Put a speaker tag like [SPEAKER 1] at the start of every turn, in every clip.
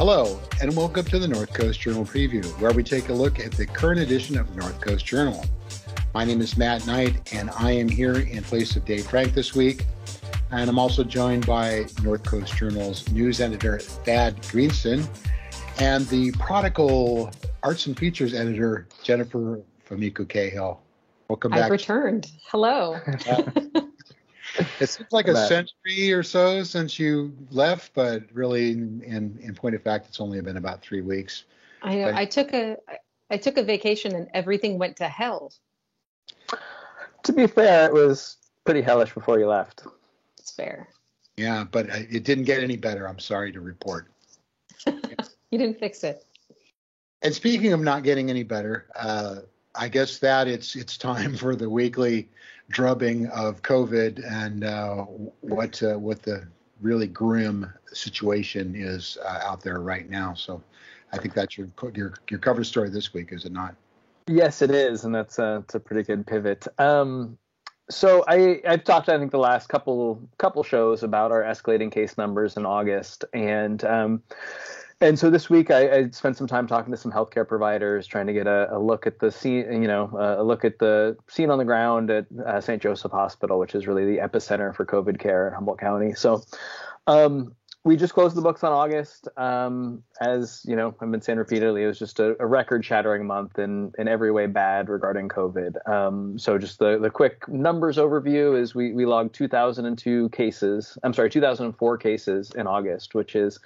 [SPEAKER 1] Hello, and welcome to the North Coast Journal Preview, where we take a look at the current edition of the North Coast Journal. My name is Matt Knight, and I am here in place of Dave Frank this week. And I'm also joined by North Coast Journal's news editor, Thad Greenson, and the prodigal arts and features editor, Jennifer Fumiko Cahill. Welcome back.
[SPEAKER 2] I've returned. Hello.
[SPEAKER 1] It seems like a century or so since you left, but really, in point of fact, it's only been about 3 weeks.
[SPEAKER 2] I know. But I took a vacation and everything went to hell.
[SPEAKER 3] To be fair, it was pretty hellish before you left.
[SPEAKER 2] It's fair.
[SPEAKER 1] Yeah, but it didn't get any better, I'm sorry to report.
[SPEAKER 2] You didn't fix it.
[SPEAKER 1] And speaking of not getting any better, I guess that it's time for the weekly drubbing of COVID and what the really grim situation is out there right now. So I think that's your cover story this week, is it not?
[SPEAKER 3] Yes, it is, and that's a pretty good pivot. So I've talked, I think, the last couple shows about our escalating case numbers in August, and so this week I spent some time talking to some healthcare providers, trying to get a look at the scene, a look at the scene on the ground at St. Joseph Hospital, which is really the epicenter for COVID care in Humboldt County. So we just closed the books on August. As you know, I've been saying repeatedly, it was just a record-shattering month in every way bad regarding COVID. So just the quick numbers overview is we logged 2004 cases in August, which is,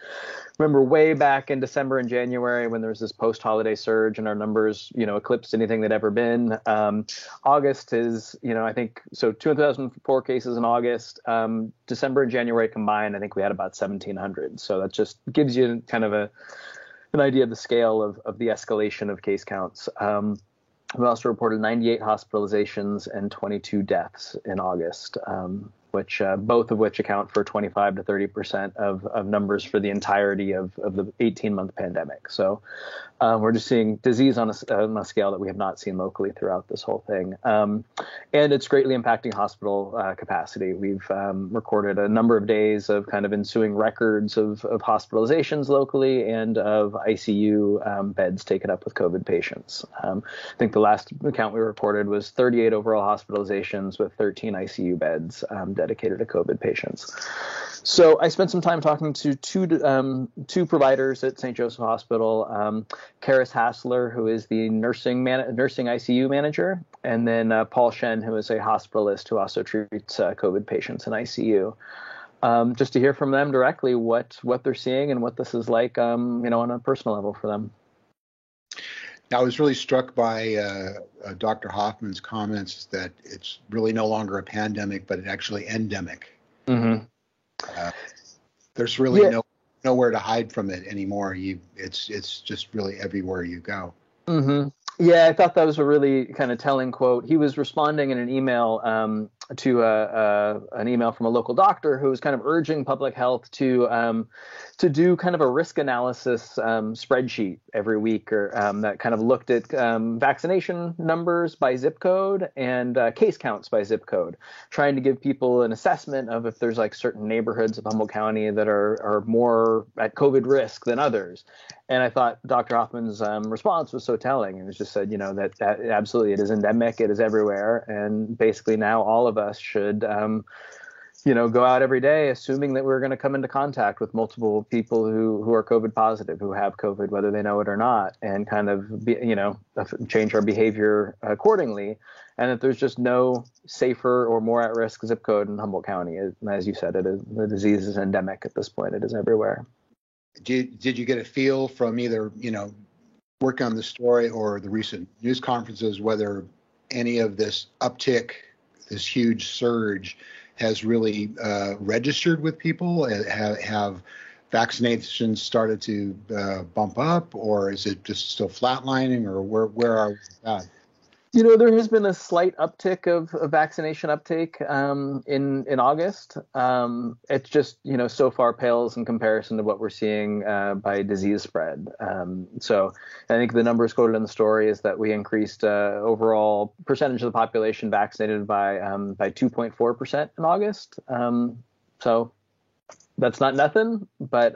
[SPEAKER 3] remember, way back in December and January when there was this post-holiday surge and our numbers, eclipsed anything that ever been. August is, I think, so 2004 cases in August. December and January combined, I think we had about 1,700. So that just gives you kind of an idea of the scale of the escalation of case counts. We also reported 98 hospitalizations and 22 deaths in August, which both of which account for 25 to 30% of numbers for the entirety of the 18-month pandemic. So we're just seeing disease on a scale that we have not seen locally throughout this whole thing. And it's greatly impacting hospital capacity. We've recorded a number of days of kind of ensuing records of hospitalizations locally and of ICU beds taken up with COVID patients. I think the last count we reported was 38 overall hospitalizations with 13 ICU beds dedicated to COVID patients. So I spent some time talking to two providers at St. Joseph Hospital, Karis Hassler, who is the nursing ICU manager, and then Paul Shen, who is a hospitalist who also treats COVID patients in ICU. Just to hear from them directly what they're seeing and what this is like, on a personal level for them.
[SPEAKER 1] Now, I was really struck by Dr. Hoffman's comments that it's really no longer a pandemic, but actually endemic. Mm-hmm. There's really nowhere to hide from it anymore. It's just really everywhere you go.
[SPEAKER 3] Mm-hmm. Yeah, I thought that was a really kind of telling quote. He was responding in an email to an email from a local doctor who was kind of urging public health to do kind of a risk analysis spreadsheet every week, or that kind of looked at vaccination numbers by zip code and case counts by zip code, trying to give people an assessment of if there's like certain neighborhoods of Humboldt County that are more at COVID risk than others. And I thought Dr. Hoffman's response was so telling. It was just said, that absolutely it is endemic, it is everywhere, and basically now all of us should, go out every day assuming that we're going to come into contact with multiple people who are COVID positive, who have COVID, whether they know it or not, and kind of change our behavior accordingly. And that there's just no safer or more at-risk zip code in Humboldt County. As you said, the disease is endemic at this point. It is everywhere.
[SPEAKER 1] Did you get a feel from either, working on the story or the recent news conferences, whether any of this uptick, this huge surge, has really registered with people? Have vaccinations started to bump up, or is it just still flatlining, or where are we with that?
[SPEAKER 3] There has been a slight uptick of vaccination uptake in August. It's just, so far pales in comparison to what we're seeing by disease spread. So I think the numbers quoted in the story is that we increased overall percentage of the population vaccinated by 2.4% in August. So that's not nothing, but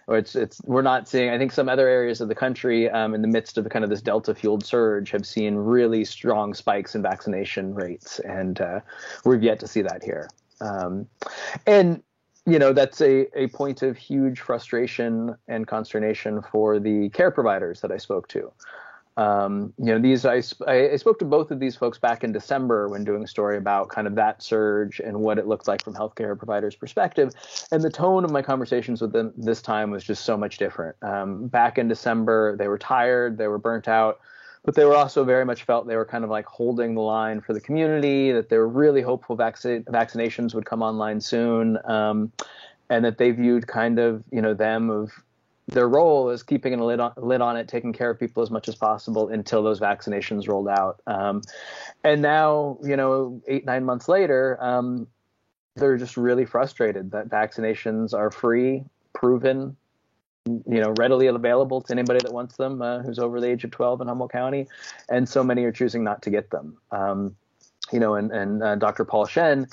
[SPEAKER 3] or we're not seeing. I think some other areas of the country, in the midst of kind of this Delta fueled surge, have seen really strong spikes in vaccination rates, and we've yet to see that here. And that's a point of huge frustration and consternation for the care providers that I spoke to. I spoke to both of these folks back in December when doing a story about kind of that surge and what it looked like from healthcare providers' perspective. And the tone of my conversations with them this time was just so much different. Back in December, they were tired, they were burnt out, but they were also very much felt they were kind of like holding the line for the community, that they were really hopeful vaccinations would come online soon, and that they viewed kind of, their role is keeping a lid on it, taking care of people as much as possible until those vaccinations rolled out. And now, 8-9 months later, they're just really frustrated that vaccinations are free, proven, readily available to anybody that wants them, who's over the age of 12 in Humboldt County. And so many are choosing not to get them. And Dr. Paul Shen,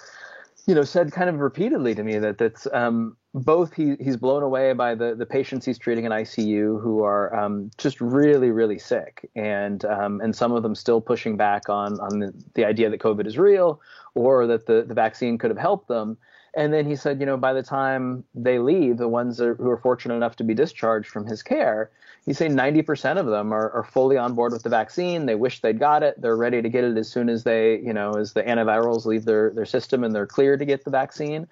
[SPEAKER 3] said kind of repeatedly to me that that's both he's blown away by the patients he's treating in ICU who are just really, really sick, and some of them still pushing back on the idea that COVID is real or that the vaccine could have helped them. And then he said, by the time they leave, the ones who are fortunate enough to be discharged from his care, he's saying 90% of them are fully on board with the vaccine. They wish they'd got it. They're ready to get it as soon as as the antivirals leave their system and they're clear to get the vaccine.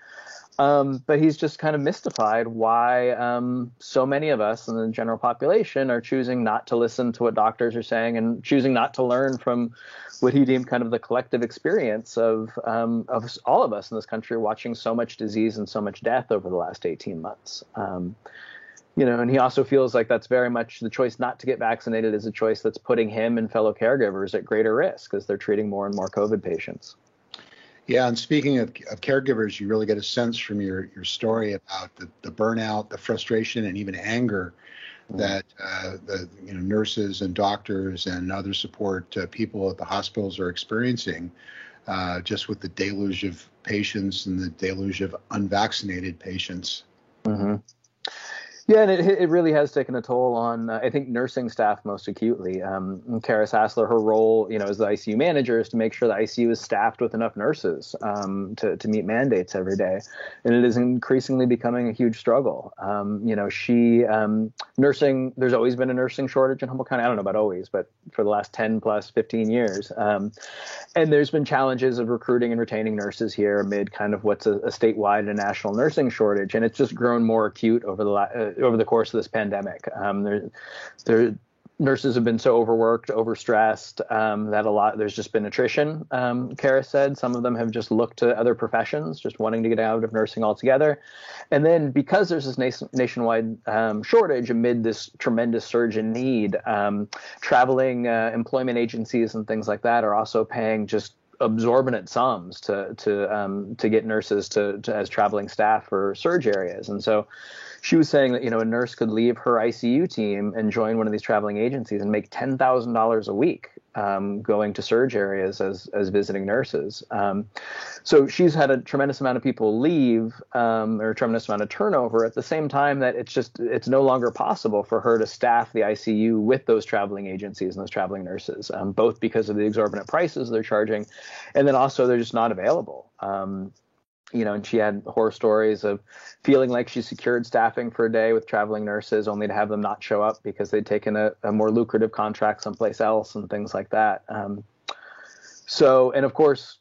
[SPEAKER 3] But he's just kind of mystified why so many of us in the general population are choosing not to listen to what doctors are saying and choosing not to learn from what he deemed kind of the collective experience of all of us in this country watching so much disease and so much death over the last 18 months. And he also feels like that's very much the choice not to get vaccinated is a choice that's putting him and fellow caregivers at greater risk as they're treating more and more COVID patients.
[SPEAKER 1] Yeah, and speaking of caregivers, you really get a sense from your story about the burnout, the frustration, and even anger that the nurses and doctors and other support people at the hospitals are experiencing, just with the deluge of patients and the deluge of unvaccinated patients.
[SPEAKER 3] Mm-hmm. Yeah, and it really has taken a toll on, I think, nursing staff most acutely. Kara Sassler, her role, as the ICU manager is to make sure the ICU is staffed with enough nurses to meet mandates every day. And it is increasingly becoming a huge struggle. Nursing, there's always been a nursing shortage in Humboldt County. I don't know about always, but for the last 10 plus 15 years. And there's been challenges of recruiting and retaining nurses here amid kind of what's a statewide and national nursing shortage. And it's just grown more acute over the course of this pandemic. Nurses have been so overworked, overstressed, that there's just been attrition. Kara said some of them have just looked to other professions, just wanting to get out of nursing altogether. And then because there's this nationwide shortage amid this tremendous surge in need, traveling employment agencies and things like that are also paying just exorbitant sums to get nurses to as traveling staff for surge areas. And so she was saying that, a nurse could leave her ICU team and join one of these traveling agencies and make $10,000 a week going to surge areas as visiting nurses. So she's had a tremendous amount of people leave or a tremendous amount of turnover at the same time that it's no longer possible for her to staff the ICU with those traveling agencies and those traveling nurses, both because of the exorbitant prices they're charging, and then also they're just not available. And she had horror stories of feeling like she secured staffing for a day with traveling nurses only to have them not show up because they'd taken a more lucrative contract someplace else and things like that. And of course,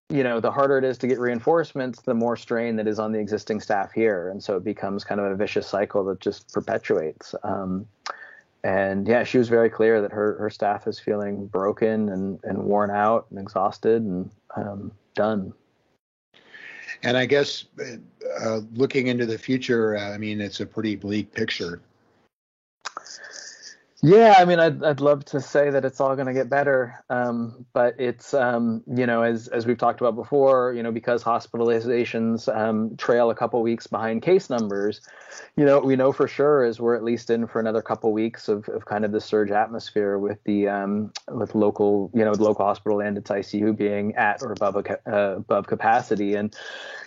[SPEAKER 3] the harder it is to get reinforcements, the more strain that is on the existing staff here. And so it becomes kind of a vicious cycle that just perpetuates. And yeah, she was very clear that her staff is feeling broken and worn out and exhausted and done.
[SPEAKER 1] And I guess looking into the future, it's a pretty bleak picture.
[SPEAKER 3] Yeah, I mean, I'd love to say that it's all going to get better, but it's as we've talked about before, because hospitalizations trail a couple weeks behind case numbers, we know for sure is we're at least in for another couple weeks of kind of the surge atmosphere with the with local the local hospital and its ICU being at or above capacity, and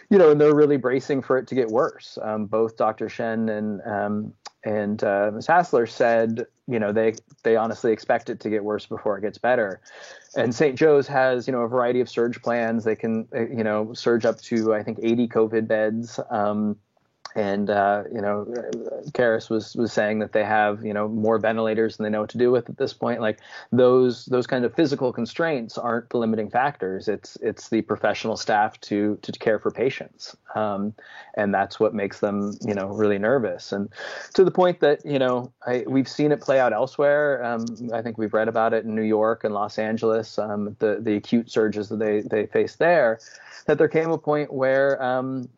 [SPEAKER 3] they're really bracing for it to get worse. Both Dr. Shen and Ms. Hassler said, they honestly expect it to get worse before it gets better. And St. Joe's has, a variety of surge plans. They can, surge up to, I think, 80 COVID beds. And Karis was saying that they have more ventilators than they know what to do with at this point. Like those kind of physical constraints aren't the limiting factors. It's the professional staff to care for patients, and that's what makes them really nervous. And to the point that we've seen it play out elsewhere. I think we've read about it in New York and Los Angeles. The acute surges that they faced there. That there came a point where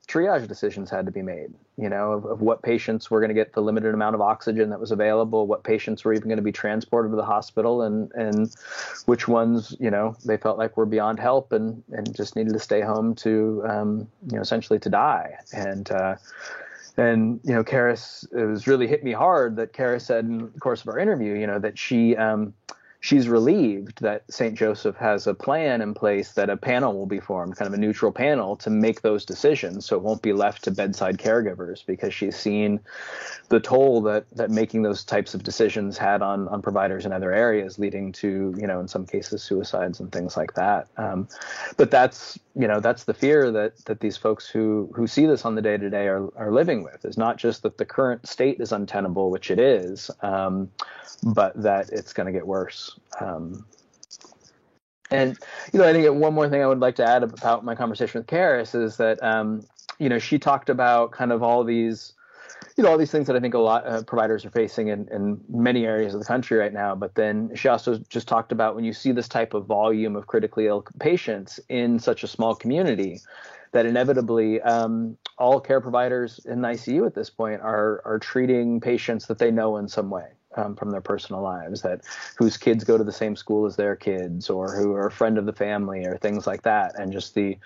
[SPEAKER 3] triage decisions had to be made, of what patients were going to get the limited amount of oxygen that was available, what patients were even going to be transported to the hospital, and which ones, they felt like were beyond help and just needed to stay home to, essentially to die. And Karis, it was really hit me hard that Karis said in the course of our interview, that she's relieved that St. Joseph has a plan in place that a panel will be formed, kind of a neutral panel to make those decisions. So it won't be left to bedside caregivers, because she's seen the toll that making those types of decisions had on providers in other areas, leading to, in some cases, suicides and things like that. But that's the fear that these folks who see this on the day to day are living with, is not just that the current state is untenable, which it is, but that it's going to get worse. And I think one more thing I would like to add about my conversation with Karis is that, she talked about kind of all these things that I think a lot of providers are facing in many areas of the country right now. But then she also just talked about when you see this type of volume of critically ill patients in such a small community, that inevitably all care providers in the ICU at this point are treating patients that they know in some way. From their personal lives, that whose kids go to the same school as their kids, or who are a friend of the family, or things like that, and just the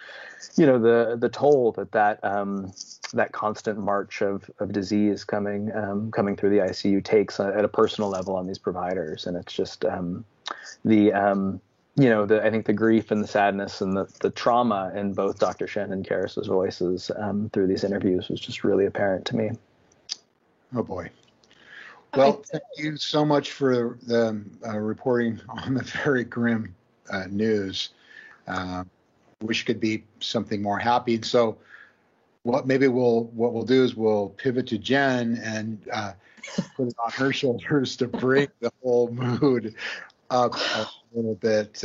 [SPEAKER 3] toll that constant march of disease coming through the ICU takes at a personal level on these providers. And it's just I think the grief and the sadness and the trauma in both Dr. Shen and Karis's voices through these interviews was just really apparent to me.
[SPEAKER 1] Oh boy. Well, thank you so much for the reporting on the very grim news. Wish it could be something more happy. So, what we'll do is we'll pivot to Jen and put it on her shoulders to bring the whole mood up a little bit.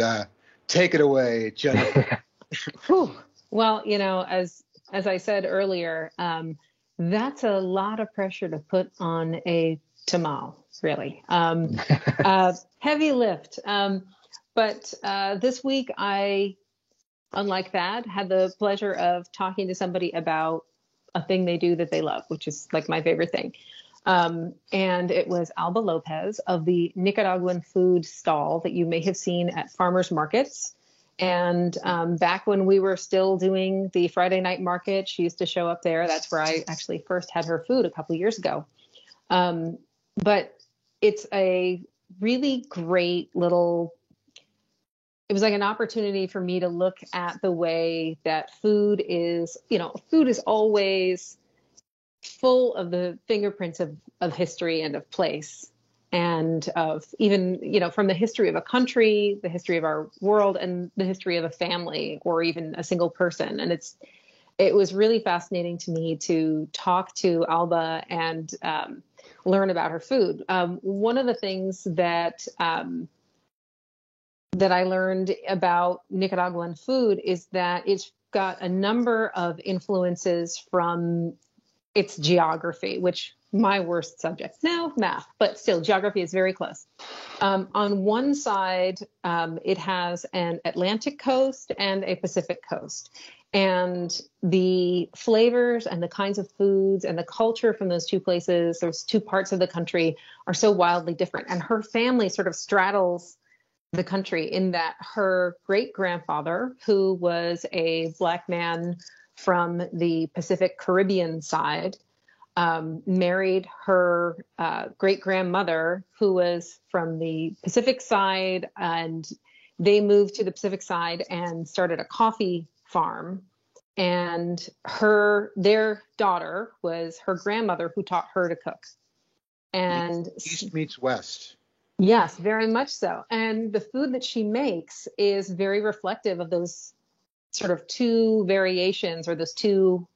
[SPEAKER 1] Take it away, Jen.
[SPEAKER 2] Well, as I said earlier, that's a lot of pressure to put on a Tamal, really. Heavy lift. But this week, I, unlike that, had the pleasure of talking to somebody about a thing they do that they love, which is like my favorite thing. And it was Alba Lopez of the Nicaraguan food stall that you may have seen at farmers markets. And back when we were still doing the Friday night market, she used to show up there. That's where I actually first had her food a couple of years ago. But it's a really great it was like an opportunity for me to look at the way that food is always full of the fingerprints of history and of place, and of even, from the history of a country, the history of our world, and the history of a family or even a single person. And it was really fascinating to me to talk to Alba and learn about her food. One of the things that I learned about Nicaraguan food is that it's got a number of influences from its geography, which my worst subject now, math, but still geography is very close. On one side, it has an Atlantic coast and a Pacific coast. And the flavors and the kinds of foods and the culture from those two places, those two parts of the country, are so wildly different. And her family sort of straddles the country in that her great grandfather, who was a Black man from the Pacific Caribbean side, married her great grandmother, who was from the Pacific side, and they moved to the Pacific side and started a coffee farm. And their daughter was her grandmother, who taught her to cook. And
[SPEAKER 1] East meets West.
[SPEAKER 2] Yes, very much so. And the food that she makes is very reflective of those sort of two variations, or those two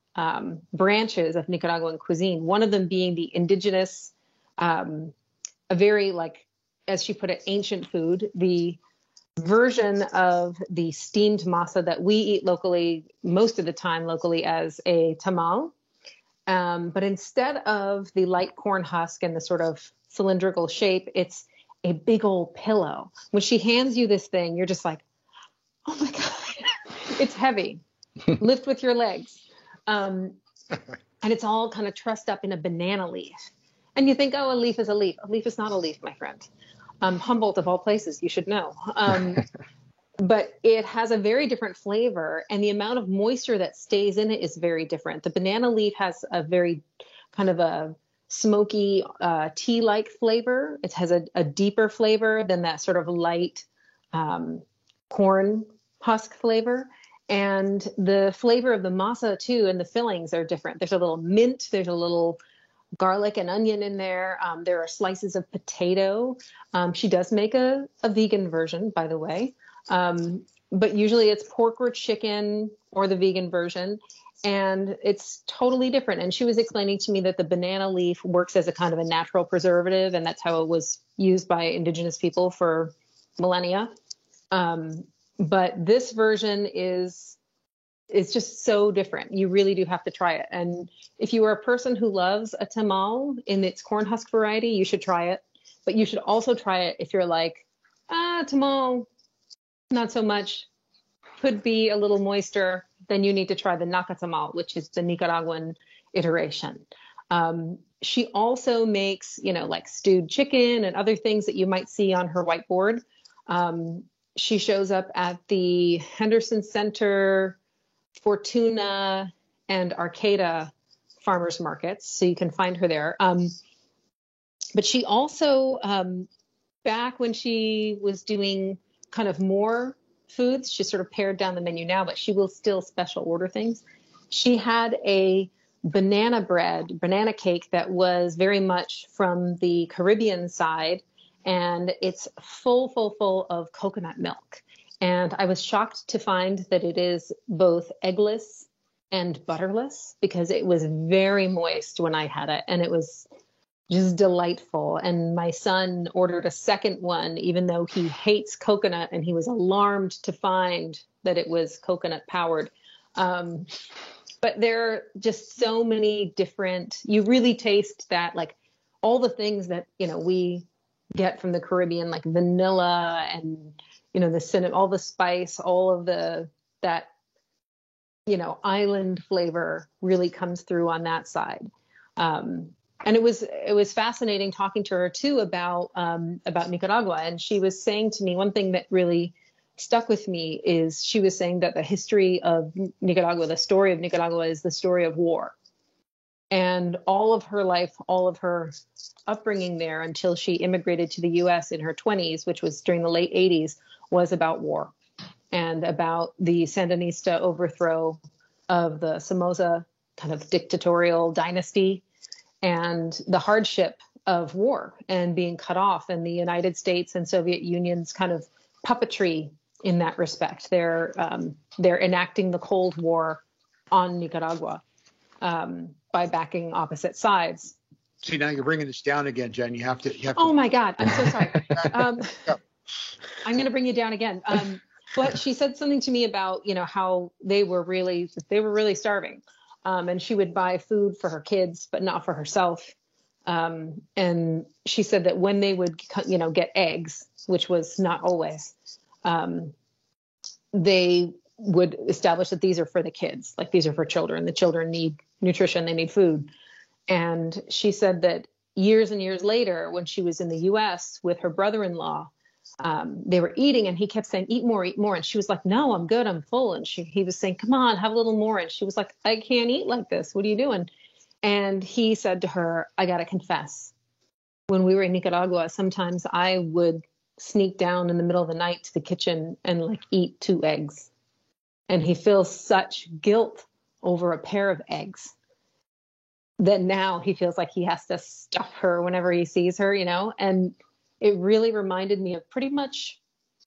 [SPEAKER 2] branches of Nicaraguan cuisine. One of them being the indigenous, a very, like, as she put it, ancient food, the version of the steamed masa that we eat locally, most of the time locally, as a tamal. But instead of the light corn husk and the sort of cylindrical shape, it's a big old pillow. When she hands you this thing, you're just like, oh my God, it's heavy. Lift with your legs. And it's all kind of trussed up in a banana leaf. And you think, oh, a leaf is a leaf. A leaf is not a leaf, my friend. Humboldt, of all places, you should know. But it has a very different flavor, and the amount of moisture that stays in it is very different. The banana leaf has a very kind of a smoky tea-like flavor. It has a deeper flavor than that sort of light corn husk flavor. And the flavor of the masa too, and the fillings are different. There's a little mint, there's a little garlic and onion in there. There are slices of potato. She does make a vegan version, by the way. But usually it's pork or chicken, or the vegan version. And it's totally different. And she was explaining to me that the banana leaf works as a kind of a natural preservative, and that's how it was used by indigenous people for millennia. But this version is just so different. You really do have to try it. And if you are a person who loves a tamal in its corn husk variety, you should try it. But you should also try it if you're like, tamal, not so much, could be a little moister. Then you need to try the nacatamal, which is the Nicaraguan iteration. She also makes, like stewed chicken and other things that you might see on her whiteboard. She shows up at the Henderson Center, Fortuna, and Arcata farmers markets, so you can find her there. But she also, back when she was doing kind of more foods, she sort of pared down the menu now, but she will still special order things. She had a banana cake that was very much from the Caribbean side, and it's full of coconut milk. And I was shocked to find that it is both eggless and butterless, because it was very moist when I had it, and it was just delightful. And my son ordered a second one, even though he hates coconut, and he was alarmed to find that it was coconut powered. But there are just so many different, you really taste that, like all the things that, we get from the Caribbean, like vanilla and, the cinnamon, all the spice, all of that island flavor really comes through on that side. And it was fascinating talking to her too about Nicaragua. And she was saying to me, one thing that really stuck with me is she was saying that the history of Nicaragua, the story of Nicaragua, is the story of war. And all of her life, all of her upbringing there until she immigrated to the U.S. in her 20s, which was during the late 80s, was about war and about the Sandinista overthrow of the Somoza kind of dictatorial dynasty, and the hardship of war and being cut off, and the United States and Soviet Union's kind of puppetry in that respect. They're enacting the Cold War on Nicaragua by backing opposite sides.
[SPEAKER 1] See, now you're bringing this down again, Jen. You have to.
[SPEAKER 2] Oh my God, I'm so sorry. I'm going to bring you down again. But she said something to me about, how they were really starving. And she would buy food for her kids, but not for herself. And she said that when they would, get eggs, which was not always, they would establish that these are for the kids, like these are for children. The children need nutrition, they need food. And she said that years and years later, when she was in the US with her brother-in-law, they were eating and he kept saying, eat more, eat more. And she was like, no, I'm good, I'm full. And he was saying, come on, have a little more. And she was like, I can't eat like this. What are you doing? And he said to her, I got to confess, when we were in Nicaragua, sometimes I would sneak down in the middle of the night to the kitchen and like eat 2 eggs. And he feels such guilt over a pair of eggs that now he feels like he has to stuff her whenever he sees her, and it really reminded me of pretty much,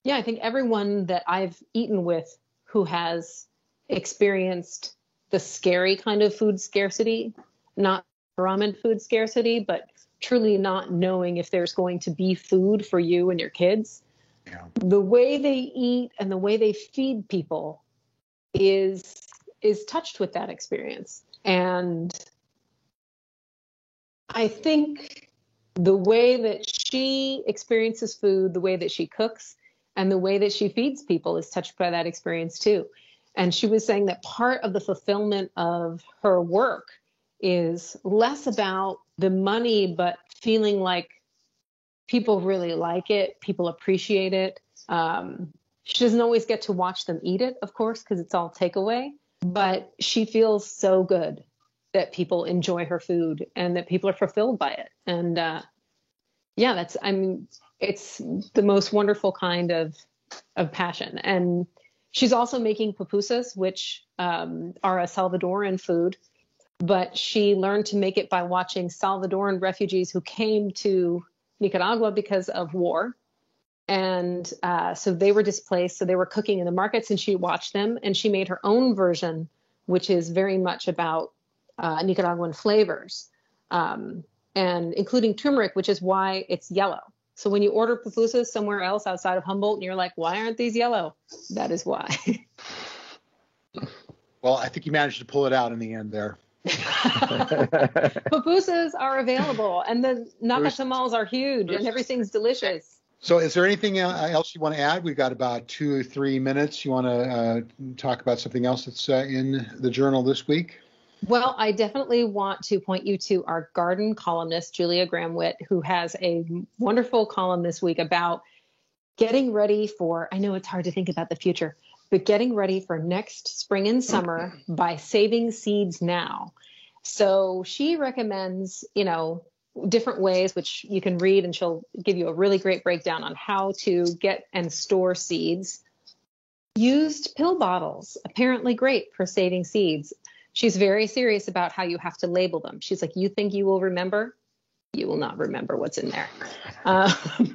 [SPEAKER 2] I think everyone that I've eaten with who has experienced the scary kind of food scarcity, not ramen food scarcity, but truly not knowing if there's going to be food for you and your kids. Yeah. The way they eat and the way they feed people is touched with that experience. And I think the way that she experiences food, the way that she cooks, and the way that she feeds people is touched by that experience too. And she was saying that part of the fulfillment of her work is less about the money, but feeling like people really like it, people appreciate it. She doesn't always get to watch them eat it, of course, because it's all takeaway, but she feels so good that people enjoy her food and that people are fulfilled by it. And it's the most wonderful kind of passion. And she's also making pupusas, which are a Salvadoran food, but she learned to make it by watching Salvadoran refugees who came to Nicaragua because of war. And so they were displaced, so they were cooking in the markets, and she watched them, and she made her own version, which is very much about Nicaraguan flavors, and including turmeric, which is why it's yellow. So when you order pupusas somewhere else outside of Humboldt and you're like, why aren't these yellow? That is why.
[SPEAKER 1] Well, I think you managed to pull it out in the end there.
[SPEAKER 2] Pupusas are available, and the nakatamals are huge, and everything's delicious.
[SPEAKER 1] So is there anything else you want to add? We've got about 2 or 3 minutes. You want to talk about something else that's in the journal this week?
[SPEAKER 2] Well, I definitely want to point you to our garden columnist, Julia Graham-Witt, who has a wonderful column this week about getting ready for, I know it's hard to think about the future, but getting ready for next spring and summer by saving seeds now. So she recommends, different ways, which you can read, and she'll give you a really great breakdown on how to get and store seeds. Used pill bottles, apparently great for saving seeds. She's very serious about how you have to label them. She's like, you think you will remember? You will not remember what's in there.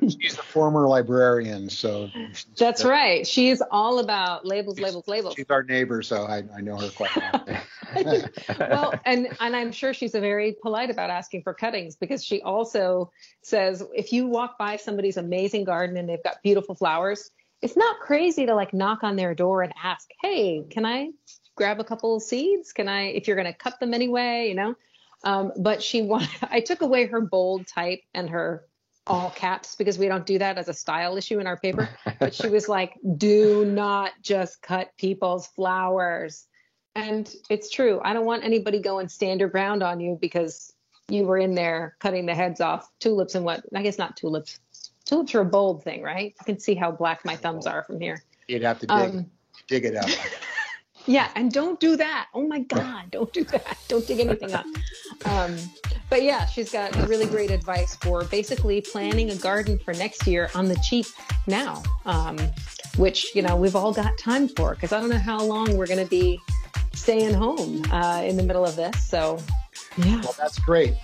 [SPEAKER 1] She's a former librarian, so.
[SPEAKER 2] That's right. She's all about labels.
[SPEAKER 1] She's our neighbor, so I know her quite well.
[SPEAKER 2] Well, and I'm sure she's very polite about asking for cuttings, because she also says, if you walk by somebody's amazing garden and they've got beautiful flowers, it's not crazy to knock on their door and ask, hey, can I grab a couple of seeds? If you're going to cut them anyway, but I took away her bold type and her all caps, because we don't do that as a style issue in our paper. But she was like, do not just cut people's flowers. And it's true. I don't want anybody going stand your ground on you because you were in there cutting the heads off tulips and I guess not tulips. Tulips are a bold thing, right? You can see how black my thumbs are from here.
[SPEAKER 1] You'd have to dig it up.
[SPEAKER 2] Yeah, and don't do that. Oh my God, don't do that. Don't dig anything up. But yeah, she's got really great advice for basically planning a garden for next year on the cheap now, which, we've all got time for, because I don't know how long we're going to be staying home in the middle of this. So, yeah.
[SPEAKER 1] Well, that's great.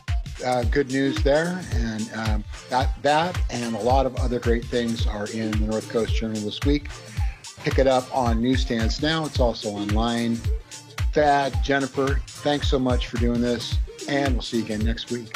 [SPEAKER 1] Good news there. And that and a lot of other great things are in the North Coast Journal this week. Pick it up on newsstands now. It's also online. Thad, Jennifer, thanks so much for doing this, and we'll see you again next week.